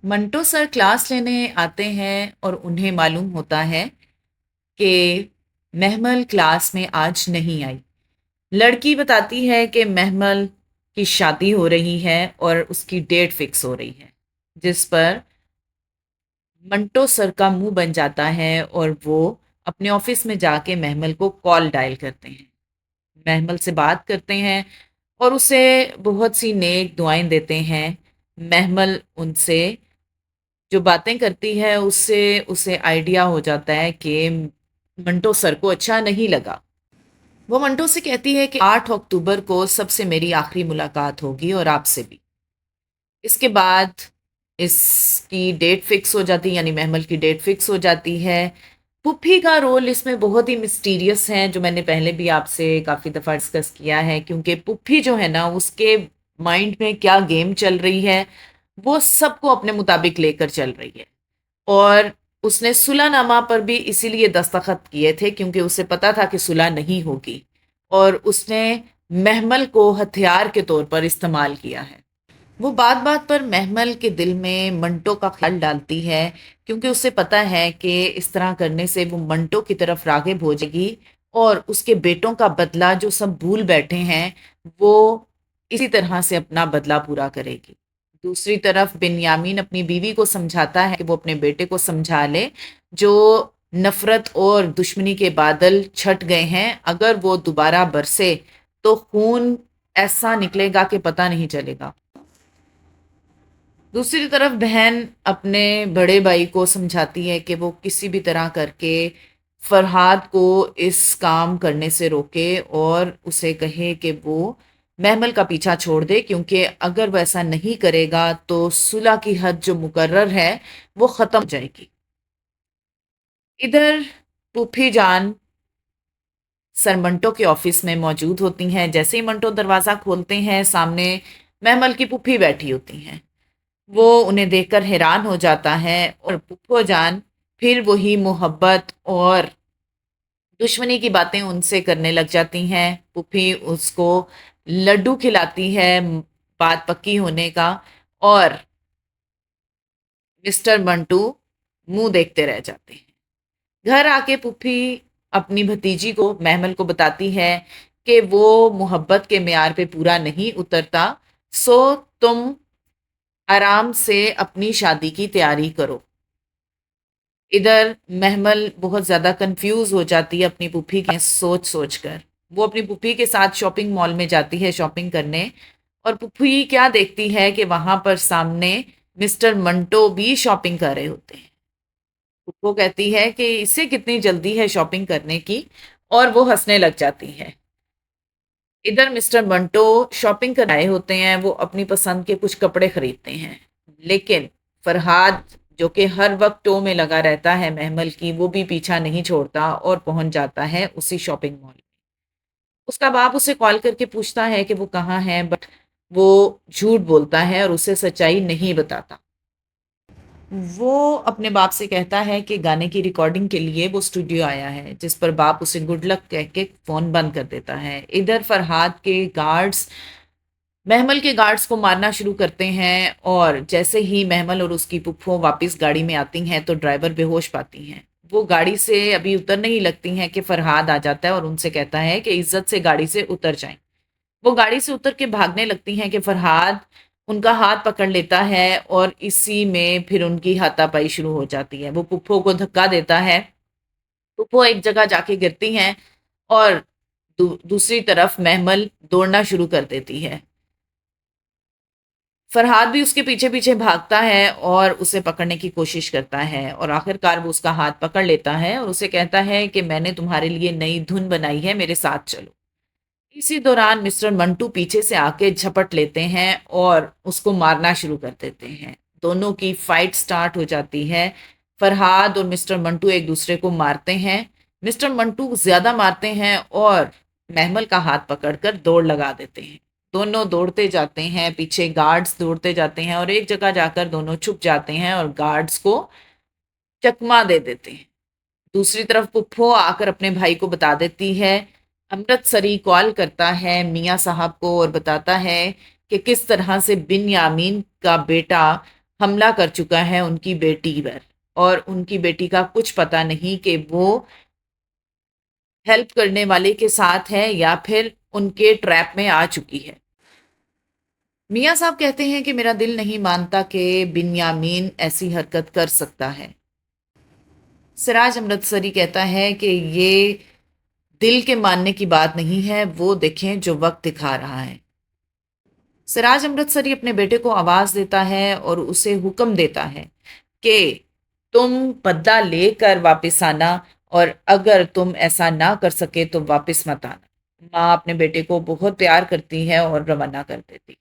Manto sir class लेने आते हैं और उन्हें मालूम होता है कि महमल क्लास में आज नहीं आई। लड़की बताती है कि महमल की शादी हो रही है और उसकी डेट फिक्स हो रही है, जिस पर मंटो सर का मुंह बन जाता है और वो अपने ऑफिस में जाके महमल को कॉल डायल करते हैं। महमल से बात करते हैं और उसे बहुत सी नेक दुआएं देते हैं। महमल उनसे जो बातें करती है उससे उसे आइडिया हो जाता है कि मंटो सर को अच्छा नहीं लगा। वो मंटो से कहती है कि 8 अक्टूबर को सबसे मेरी आखिरी मुलाकात होगी और आपसे भी। इसके बाद इसकी डेट फिक्स हो जाती है, यानी महमल की डेट फिक्स हो जाती है। पुप्पी का रोल इसमें बहुत ही मिस्टीरियस है, जो मैंने पहले भी आपसे काफ़ी दफ़ा डिस्कस किया है, क्योंकि पुप्पी जो है ना, उसके माइंड में क्या गेम चल रही है वो सबको अपने मुताबिक लेकर चल रही है। और उसने सुलहनामा पर भी इसीलिए दस्तखत किए थे क्योंकि उसे पता था कि सुलह नहीं होगी, और उसने महमल को हथियार के तौर पर इस्तेमाल किया है। वो बात बात पर महमल के दिल में मंटो का ख्याल डालती है, क्योंकि उसे पता है कि इस तरह करने से वो मंटो की तरफ राग़िब हो जाएगी और उसके बेटों का बदला जो सब भूल बैठे हैं वो इसी तरह से अपना बदला पूरा करेगी। दूसरी तरफ बिन्यामीन अपनी बीवी को समझाता है कि वो अपने बेटे को समझा ले, जो नफरत और दुश्मनी के बादल छट गए हैं, अगर वो दोबारा बरसे तो खून ऐसा निकलेगा कि पता नहीं चलेगा। दूसरी तरफ बहन अपने बड़े भाई को समझाती है कि वो किसी भी तरह करके फरहाद को इस काम करने से रोके और उसे कहे कि वो महमल का पीछा छोड़ दे, क्योंकि अगर वो ऐसा नहीं करेगा तो सुलह की हद जो मुकर्रर है वो ख़त्म हो जाएगी। इधर पुफी जान सर मंटो के ऑफिस में मौजूद होती हैं। जैसे ही मंटो दरवाज़ा खोलते हैं, सामने महमल की पुफी बैठी होती हैं। वो उन्हें देखकर हैरान हो जाता है और पुप्पो जान फिर वही मोहब्बत और दुश्मनी की बातें उनसे करने लग जाती हैं। पुप्पी उसको लड्डू खिलाती है बात पक्की होने का, और मिस्टर मंटू मुंह देखते रह जाते हैं। घर आके पुप्पी अपनी भतीजी को महमल को बताती है कि वो मोहब्बत के म्यार पे पूरा नहीं उतरता, सो तुम आराम से अपनी शादी की तैयारी करो। इधर महमल बहुत ज़्यादा कंफ्यूज हो जाती है अपनी पुप्पी के सोच सोच कर। वो अपनी पुप्पी के साथ शॉपिंग मॉल में जाती है शॉपिंग करने, और पुप्पी क्या देखती है कि वहां पर सामने मिस्टर मंटो भी शॉपिंग कर रहे होते हैं। पुप्पो कहती है कि इसे कितनी जल्दी है शॉपिंग करने की, और वो हंसने लग जाती है। इधर मिस्टर मंटो शॉपिंग कर आए होते हैं, वो अपनी पसंद के कुछ कपड़े खरीदते हैं, लेकिन फरहाद जो कि हर वक्त टो में लगा रहता है महमल की, वो भी पीछा नहीं छोड़ता और पहुंच जाता है उसी शॉपिंग मॉल में। उसका बाप उसे कॉल करके पूछता है कि वो कहाँ है, बट वो झूठ बोलता है और उसे सच्चाई नहीं बताता। वो अपने बाप से कहता है कि गाने की रिकॉर्डिंग के लिए वो स्टूडियो आया है, जिस पर बाप उसे गुड लक कह के फ़ोन बंद कर देता है। इधर फरहाद के गार्ड्स महमल के गार्ड्स को मारना शुरू करते हैं, और जैसे ही महमल और उसकी पुप्पो वापस गाड़ी में आती हैं तो ड्राइवर बेहोश पाती हैं। वो गाड़ी से अभी उतरने ही लगती हैं कि फरहाद आ जाता है और उनसे कहता है कि इज्जत से गाड़ी से उतर जाएं। वो गाड़ी से उतर के भागने लगती हैं कि फरहाद उनका हाथ पकड़ लेता है, और इसी में फिर उनकी हाथापाई शुरू हो जाती है। वो पुप्पो को धक्का देता है, पुप्पो एक जगह जाके गिरती हैं, और दूसरी तरफ महमल दौड़ना शुरू कर देती है। फरहाद भी उसके पीछे पीछे भागता है और उसे पकड़ने की कोशिश करता है, और आखिरकार वो उसका हाथ पकड़ लेता है और उसे कहता है कि मैंने तुम्हारे लिए नई धुन बनाई है, मेरे साथ चलो। इसी दौरान मिस्टर मंटू पीछे से आके झपट लेते हैं और उसको मारना शुरू कर देते हैं। दोनों की फाइट स्टार्ट हो जाती है। फरहाद और मिस्टर मंटू एक दूसरे को मारते हैं। मिस्टर मंटू ज्यादा मारते हैं और महमल का हाथ पकड़कर दौड़ लगा देते हैं। दोनों दौड़ते जाते हैं, पीछे गार्ड्स दौड़ते जाते हैं, और एक जगह जाकर दोनों छुप जाते हैं और गार्ड्स को चकमा दे देते हैं। दूसरी तरफ पुप्पो आकर अपने भाई को बता देती है। अमृतसरी कॉल करता है मियाँ साहब को और बताता है कि किस तरह से बिन यामीन का बेटा हमला कर चुका है उनकी बेटी पर, और उनकी बेटी का कुछ पता नहीं कि वो हेल्प करने वाले के साथ है या फिर उनके ट्रैप में आ चुकी है। मियाँ साहब कहते हैं कि मेरा दिल नहीं मानता कि बिन्यामीन ऐसी हरकत कर सकता है। सिराज अमृतसरी कहता है कि ये दिल के मानने की बात नहीं है, वो देखें जो वक्त दिखा रहा है। सिराज अमृतसरी अपने बेटे को आवाज देता है और उसे हुक्म देता है कि तुम बदला लेकर वापस आना, और अगर तुम ऐसा ना कर सके तो वापस मत आना। माँ अपने बेटे को बहुत प्यार करती है और रवाना कर देती।